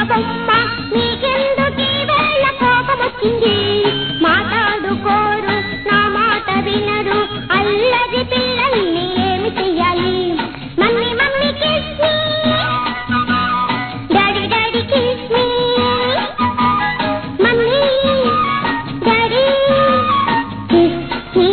బొమ్మ నీకెందుకీ వేళ కోపమొచ్చింది మాట్లాడుకోరు నా మాట వినరు అల్లరి పిల్లల్ని ఏమి చెయ్యాలి mummy mummy kiss me daddy daddy kiss me mummy daddy kiss me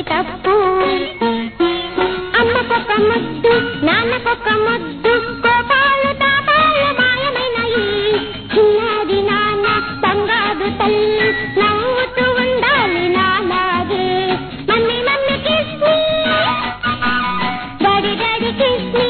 తప్పు అమ్మకొక ముద్దు నాన్నకొక ముద్దు కోపాలు తాపాలు మాయమైనయి చిన్నది నాన్న తంగాదు తల్లి నవ్వుతూ ఉండాలి నాలాగే mummy mummy kiss me daddy daddy kiss me